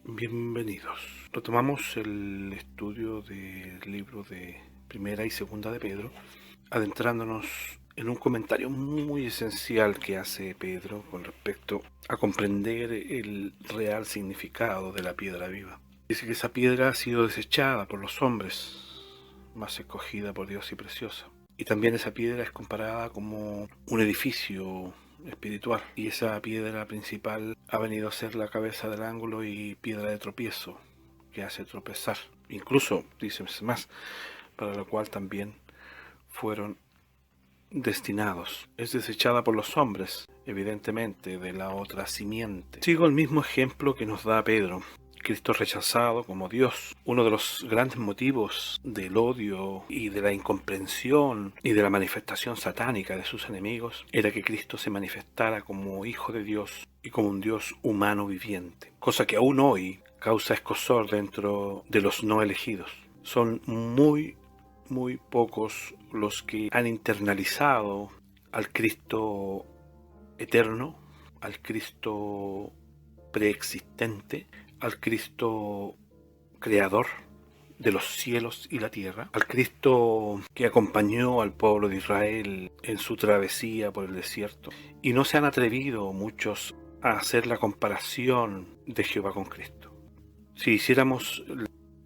Bienvenidos. Retomamos el estudio del libro de Primera y Segunda de Pedro, adentrándonos en un comentario muy esencial que hace Pedro con respecto a comprender el real significado de la piedra viva. Dice que esa piedra ha sido desechada por los hombres, más escogida por Dios y preciosa. Y también esa piedra es comparada como un edificio espiritual, y esa piedra principal ha venido a ser la cabeza del ángulo y piedra de tropiezo que hace tropezar. Incluso, dice más, para lo cual también fueron destinados. Es desechada por los hombres, evidentemente, de la otra simiente. Sigo el mismo ejemplo que nos da Pedro. Cristo rechazado como Dios. Uno de los grandes motivos del odio y de la incomprensión y de la manifestación satánica de sus enemigos era que Cristo se manifestara como Hijo de Dios y como un Dios humano viviente, cosa que aún hoy causa escozor dentro de los no elegidos. Son muy pocos los que han internalizado al Cristo eterno, al Cristo preexistente, al Cristo creador de los cielos y la tierra, al Cristo que acompañó al pueblo de Israel en su travesía por el desierto. Y no se han atrevido muchos a hacer la comparación de Jehová con Cristo. Si hiciéramos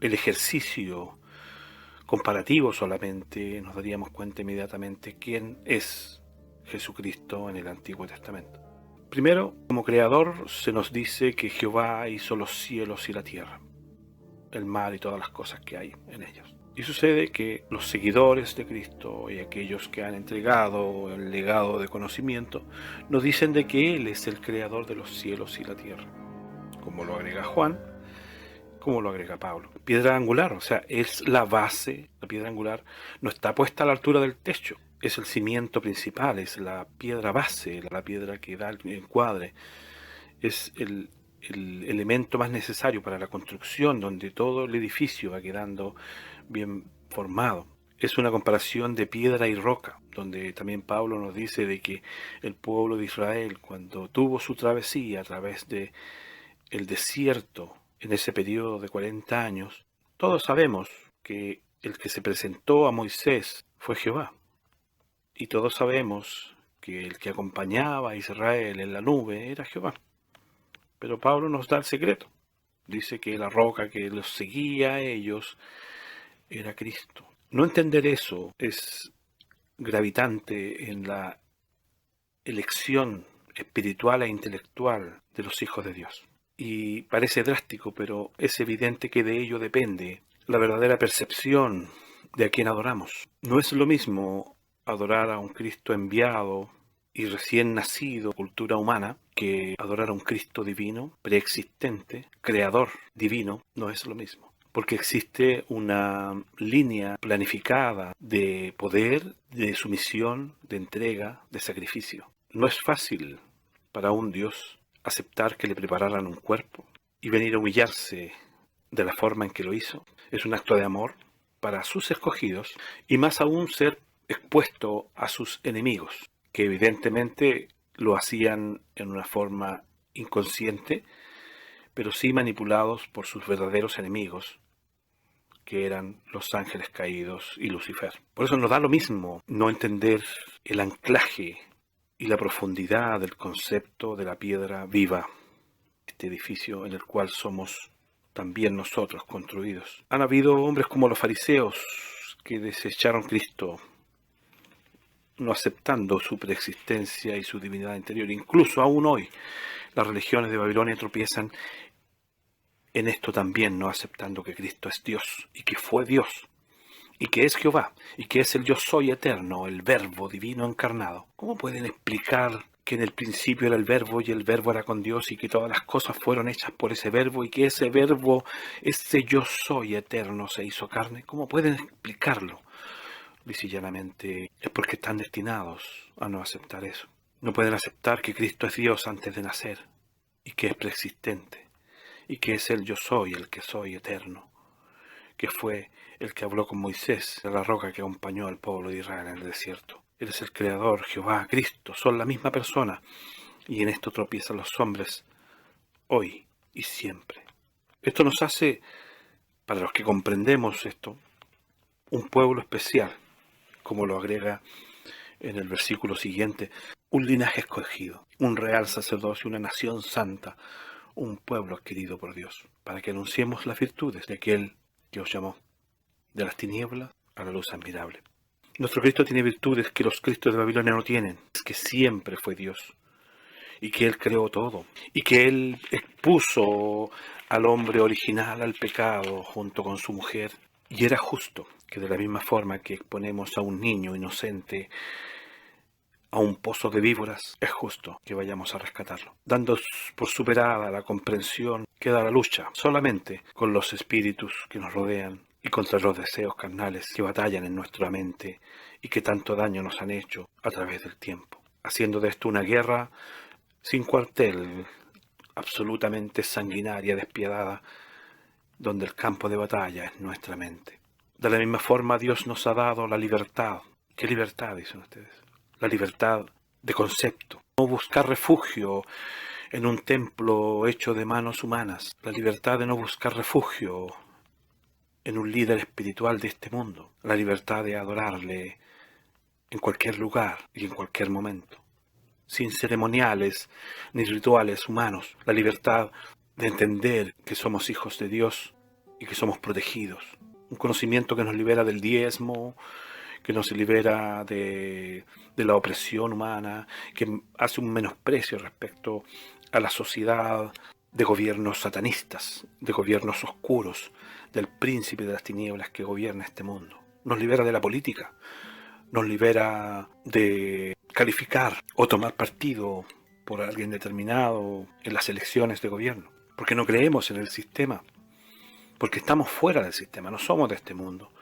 el ejercicio comparativo solamente, nos daríamos cuenta inmediatamente quién es Jesucristo en el Antiguo Testamento. Primero, como creador, se nos dice que Jehová hizo los cielos y la tierra, el mar y todas las cosas que hay en ellos. Y sucede que los seguidores de Cristo y aquellos que han entregado el legado de conocimiento nos dicen de que Él es el creador de los cielos y la tierra, como lo agrega Juan, como lo agrega Pablo. Piedra angular, o sea, es la base. La piedra angular no está puesta a la altura del techo, es el cimiento principal, es la piedra base, la piedra que da el encuadre, es el elemento más necesario para la construcción, donde todo el edificio va quedando bien formado. Es una comparación de piedra y roca, donde también Pablo nos dice de que el pueblo de Israel, cuando tuvo su travesía a través de el desierto, en ese periodo de 40 años, todos sabemos que el que se presentó a Moisés fue Jehová. Y todos sabemos que el que acompañaba a Israel en la nube era Jehová. Pero Pablo nos da el secreto. Dice que la roca que los seguía a ellos era Cristo. No entender eso es gravitante en la elección espiritual e intelectual de los hijos de Dios. Y parece drástico, pero es evidente que de ello depende la verdadera percepción de a quien adoramos. No es lo mismo adorar a un Cristo enviado y recién nacido, cultura humana, que adorar a un Cristo divino, preexistente, creador divino. No es lo mismo, porque existe una línea planificada de poder, de sumisión, de entrega, de sacrificio. No es fácil para un Dios aceptar que le prepararan un cuerpo y venir a humillarse de la forma en que lo hizo. Es un acto de amor para sus escogidos y más aún ser expuesto a sus enemigos, que evidentemente lo hacían en una forma inconsciente, pero sí manipulados por sus verdaderos enemigos, que eran los ángeles caídos y Lucifer. Por eso nos da lo mismo no entender el anclaje y la profundidad del concepto de la piedra viva, este edificio en el cual somos también nosotros construidos. Han habido hombres como los fariseos que desecharon Cristo, no aceptando su preexistencia y su divinidad interior. Incluso aún hoy las religiones de Babilonia tropiezan en esto también, no aceptando que Cristo es Dios y que fue Dios y que es Jehová, y que es el yo soy eterno, el verbo divino encarnado. ¿Cómo pueden explicar que en el principio era el verbo y el verbo era con Dios y que todas las cosas fueron hechas por ese verbo y que ese verbo, ese yo soy eterno se hizo carne? ¿Cómo pueden explicarlo? Lisa y llanamente es porque están destinados a no aceptar eso. No pueden aceptar que Cristo es Dios antes de nacer y que es preexistente y que es el yo soy, el que soy eterno, que fue el que habló con Moisés, de la roca que acompañó al pueblo de Israel en el desierto. Él es el Creador, Jehová, Cristo, son la misma persona, y en esto tropiezan los hombres hoy y siempre. Esto nos hace, para los que comprendemos esto, un pueblo especial, como lo agrega en el versículo siguiente, un linaje escogido, un real sacerdocio, una nación santa, un pueblo adquirido por Dios, para que anunciemos las virtudes de aquel que os llamó de las tinieblas a la luz admirable. Nuestro Cristo tiene virtudes que los Cristos de Babilonia no tienen, es que siempre fue Dios, y que Él creó todo, y que Él expuso al hombre original al pecado junto con su mujer, y era justo que de la misma forma que exponemos a un niño inocente a un pozo de víboras, es justo que vayamos a rescatarlo, dando por superada la comprensión que da la lucha solamente con los espíritus que nos rodean y contra los deseos carnales que batallan en nuestra mente y que tanto daño nos han hecho a través del tiempo, haciendo de esto una guerra sin cuartel, absolutamente sanguinaria, despiadada, donde el campo de batalla es nuestra mente. De la misma forma Dios nos ha dado la libertad. ¿Qué libertad, dicen ustedes? La libertad de concepto. No buscar refugio en un templo hecho de manos humanas. La libertad de no buscar refugio en un líder espiritual de este mundo. La libertad de adorarle en cualquier lugar y en cualquier momento. Sin ceremoniales ni rituales humanos. La libertad de entender que somos hijos de Dios y que somos protegidos. Un conocimiento que nos libera del diezmo, que nos libera de la opresión humana, que hace un menosprecio respecto a la sociedad de gobiernos satanistas, de gobiernos oscuros, del príncipe de las tinieblas que gobierna este mundo. Nos libera de la política, nos libera de calificar o tomar partido por alguien determinado en las elecciones de gobierno, porque no creemos en el sistema, porque estamos fuera del sistema, no somos de este mundo.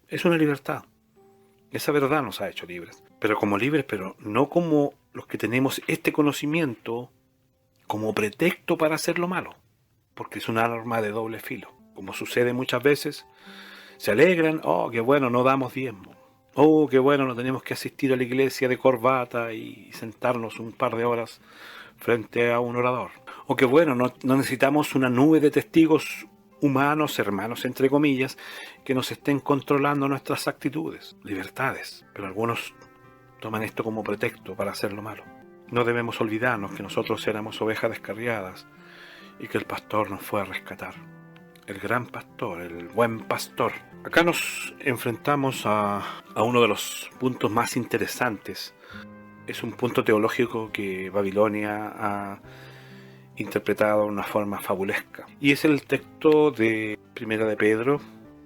Es una libertad. Esa verdad nos ha hecho libres, pero no como los que tenemos este conocimiento como pretexto para hacer lo malo, porque es un arma de doble filo. Como sucede muchas veces, se alegran, oh, qué bueno, no damos diezmo. Oh, qué bueno, no tenemos que asistir a la iglesia de corbata y sentarnos un par de horas frente a un orador. O qué bueno, no necesitamos una nube de testigos humanos, hermanos, entre comillas, que nos estén controlando nuestras actitudes, libertades. Pero algunos toman esto como pretexto para hacer lo malo. No debemos olvidarnos que nosotros éramos ovejas descarriadas y que el pastor nos fue a rescatar. El gran pastor, el buen pastor. Acá nos enfrentamos a uno de los puntos más interesantes. Es un punto teológico que Babilonia ha interpretado de una forma fabulesca. Y es el texto de Primera de Pedro,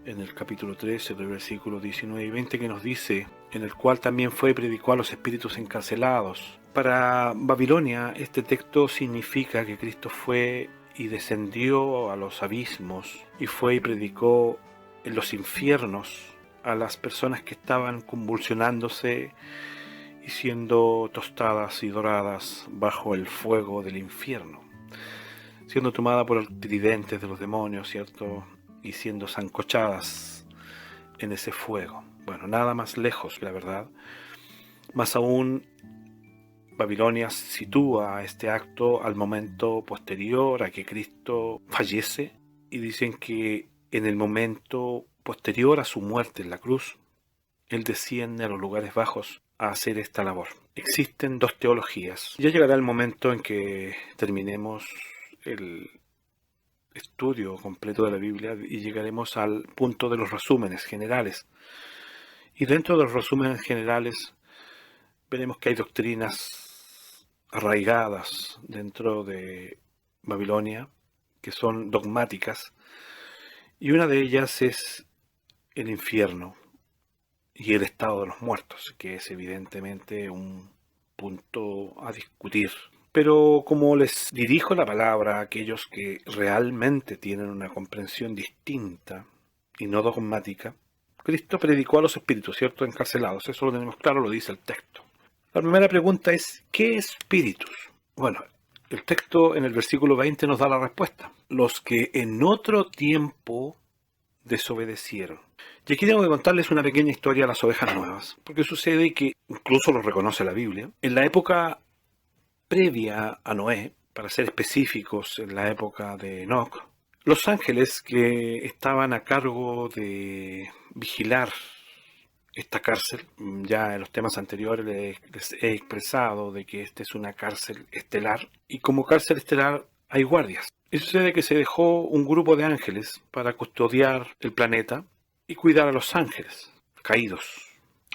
en el capítulo 13, del versículo 19 y 20, que nos dice, en el cual también fue y predicó a los espíritus encarcelados. Para Babilonia, este texto significa que Cristo fue y descendió a los abismos, y fue y predicó en los infiernos a las personas que estaban convulsionándose y siendo tostadas y doradas bajo el fuego del infierno, siendo tomada por el tridente de los demonios, ¿cierto? Y siendo zancochadas en ese fuego. Bueno, nada más lejos, la verdad. Más aún, Babilonia sitúa este acto al momento posterior a que Cristo fallece, y dicen que en el momento posterior a su muerte en la cruz, Él desciende a los lugares bajos a hacer esta labor. Existen dos teologías. Ya llegará el momento en que terminemos el estudio completo de la Biblia y llegaremos al punto de los resúmenes generales. Y dentro de los resúmenes generales veremos que hay doctrinas arraigadas dentro de Babilonia que son dogmáticas, y una de ellas es el infierno y el estado de los muertos, que es evidentemente un punto a discutir. Pero como les dirijo la palabra a aquellos que realmente tienen una comprensión distinta y no dogmática, Cristo predicó a los espíritus, ¿cierto?, encarcelados. Eso lo tenemos claro, lo dice el texto. La primera pregunta es, ¿qué espíritus? Bueno, el texto en el versículo 20 nos da la respuesta. Los que en otro tiempo desobedecieron. Y aquí tengo que contarles una pequeña historia de las ovejas nuevas, porque sucede que, incluso lo reconoce la Biblia, en la época previa a Noé, para ser específicos, en la época de Enoc, Los ángeles que estaban a cargo de vigilar esta cárcel, ya en los temas anteriores les he expresado de que esta es una cárcel estelar, y como cárcel estelar hay guardias. Y sucede que se dejó un grupo de ángeles para custodiar el planeta y cuidar a los ángeles caídos.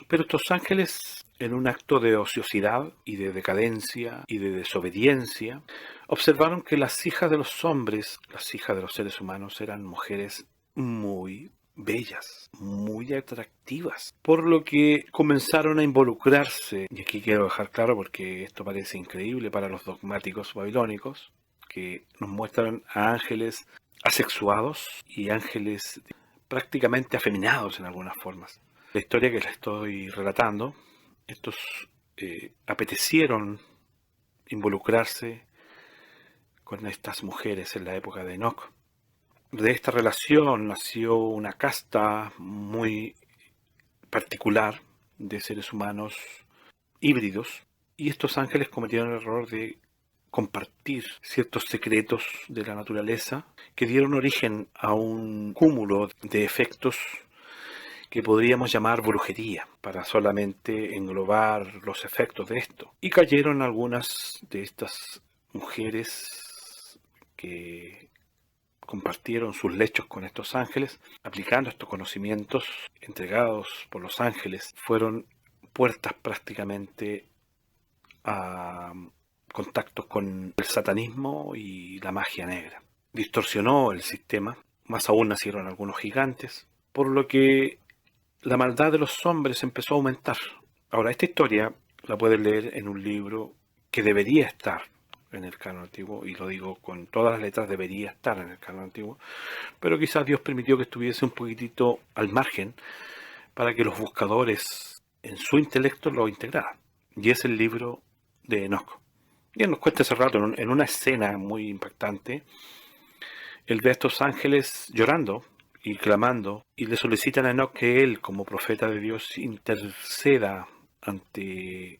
Pero estos ángeles, en un acto de ociosidad y de decadencia y de desobediencia, observaron que las hijas de los hombres, las hijas de los seres humanos, eran mujeres muy bellas, muy atractivas, por lo que comenzaron a involucrarse, y aquí quiero dejar claro porque esto parece increíble para los dogmáticos babilónicos, que nos muestran a ángeles asexuados y ángeles prácticamente afeminados en algunas formas. La historia que les estoy relatando, estos apetecieron involucrarse con estas mujeres en la época de Enoc. De esta relación nació una casta muy particular de seres humanos híbridos, y estos ángeles cometieron el error de compartir ciertos secretos de la naturaleza que dieron origen a un cúmulo de efectos que podríamos llamar brujería, para solamente englobar los efectos de esto. Y cayeron algunas de estas mujeres que compartieron sus lechos con estos ángeles, aplicando estos conocimientos entregados por los ángeles, fueron puertas prácticamente a contactos con el satanismo y la magia negra. Distorsionó el sistema, más aún nacieron algunos gigantes, por lo que la maldad de los hombres empezó a aumentar. Ahora, esta historia la puedes leer en un libro que debería estar en el canon antiguo, y lo digo con todas las letras, debería estar en el canon antiguo, pero quizás Dios permitió que estuviese un poquitito al margen para que los buscadores en su intelecto lo integraran. Y es el libro de Enoc. Y él nos cuenta hace rato, en una escena muy impactante, él ve a estos ángeles llorando y clamando, y le solicitan a Enoc que él, como profeta de Dios, interceda ante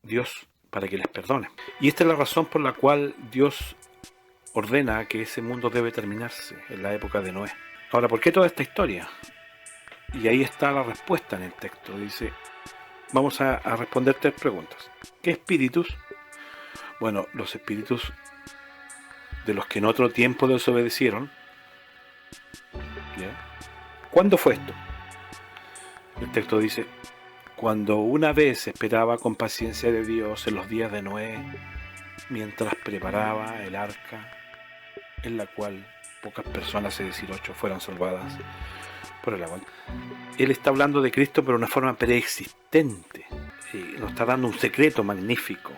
Dios para que les perdone. Y esta es la razón por la cual Dios ordena que ese mundo debe terminarse en la época de Noé. Ahora, ¿por qué toda esta historia? Y ahí está la respuesta en el texto. Dice, vamos a responder 3 preguntas. ¿Qué espíritus? Bueno, los espíritus de los que en otro tiempo desobedecieron. ¿Ya? ¿Cuándo fue esto? El texto dice, cuando una vez esperaba con paciencia de Dios en los días de Noé, mientras preparaba el arca, en la cual pocas personas, es decir 8, fueron salvadas por el agua. Él está hablando de Cristo, pero de una forma preexistente. Nos está dando un secreto magnífico.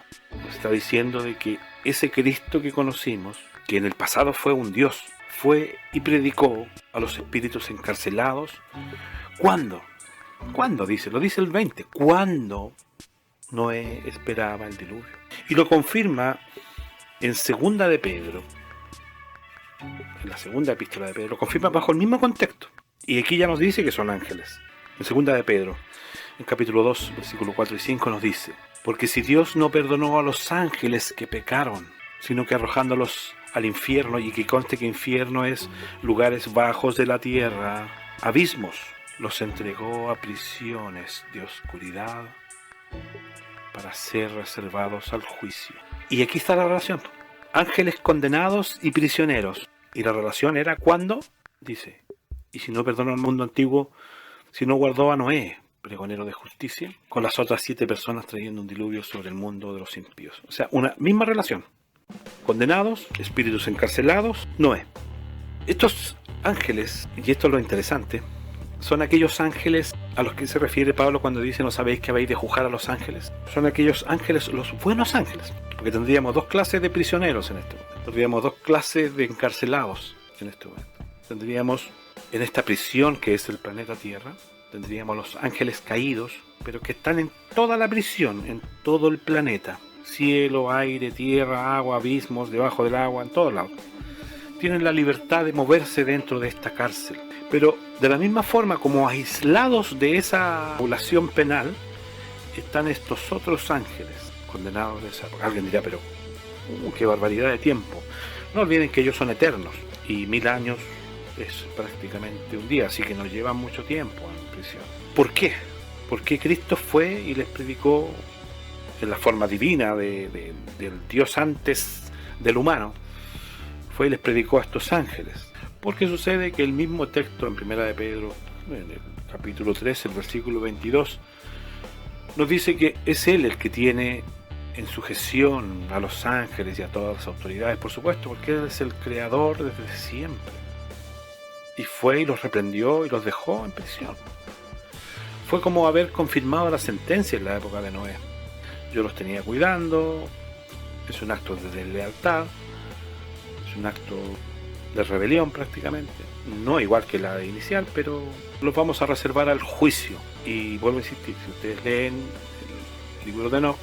Nos está diciendo de que ese Cristo que conocimos, que en el pasado fue un Dios, fue y predicó a los espíritus encarcelados. ¿Cuándo? ¿Cuándo? Dice, lo dice el 20. ¿Cuándo Noé esperaba el diluvio? Y lo confirma en segunda de Pedro. En la segunda epístola de Pedro, lo confirma bajo el mismo contexto. Y aquí ya nos dice que son ángeles. En segunda de Pedro, en capítulo 2, versículos 4 y 5 nos dice, porque si Dios no perdonó a los ángeles que pecaron, sino que arrojándolos al infierno, y que conste que infierno es lugares bajos de la tierra, abismos, los entregó a prisiones de oscuridad para ser reservados al juicio. Y aquí está la relación. Ángeles condenados y prisioneros. Y la relación era ¿cuándo? Dice, y si no perdonó al mundo antiguo, si no guardó a Noé, pregonero de justicia, con las otras 7 personas trayendo un diluvio sobre el mundo de los impíos. O sea, una misma relación. Condenados, espíritus encarcelados, Noé. Estos ángeles, y esto es lo interesante, son aquellos ángeles a los que se refiere Pablo cuando dice no sabéis que habéis de juzgar a los ángeles. Son aquellos ángeles, los buenos ángeles, porque tendríamos 2 clases de prisioneros en este momento. Tendríamos 2 clases de encarcelados en este momento. Tendríamos en esta prisión que es el planeta Tierra, tendríamos los ángeles caídos, pero que están en toda la prisión, en todo el planeta. Cielo, aire, tierra, agua, abismos, debajo del agua, en todos lados. Tienen la libertad de moverse dentro de esta cárcel. Pero de la misma forma como aislados de esa población penal, están estos otros ángeles condenados de esa época. Alguien dirá, pero qué barbaridad de tiempo. No olviden que ellos son eternos y 1000 años es prácticamente un día, así que nos lleva mucho tiempo en prisión. ¿Por qué? Porque Cristo fue y les predicó en la forma divina del Dios antes del humano, fue y les predicó a estos ángeles. Porque sucede que el mismo texto en Primera de Pedro, en el capítulo 3, el versículo 22, nos dice que es Él el que tiene en sujeción a los ángeles y a todas las autoridades, por supuesto, porque Él es el creador desde siempre. Y fue y los reprendió y los dejó en prisión. Fue como haber confirmado la sentencia en la época de Noé. Yo los tenía cuidando, es un acto de deslealtad, es un acto de rebelión prácticamente, no igual que la inicial, pero los vamos a reservar al juicio. Y vuelvo a insistir, si ustedes leen el libro de Enoc,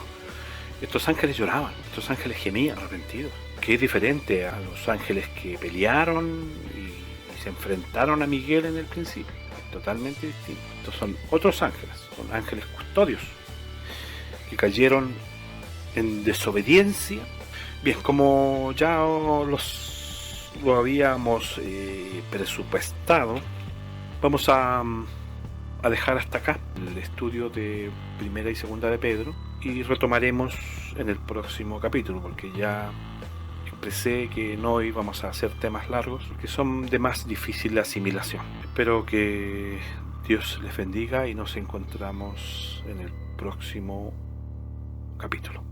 estos ángeles lloraban, estos ángeles gemían arrepentidos, que es diferente a los ángeles que pelearon y se enfrentaron a Miguel en el principio, es totalmente distinto. Estos son otros ángeles, son ángeles custodios, que cayeron en desobediencia. Bien, como ya lo habíamos presupuestado, vamos a dejar hasta acá el estudio de Primera y Segunda de Pedro y retomaremos en el próximo capítulo, porque ya expresé que no íbamos a hacer temas largos que son de más difícil asimilación. Espero que Dios les bendiga y nos encontramos en el próximo capítulo.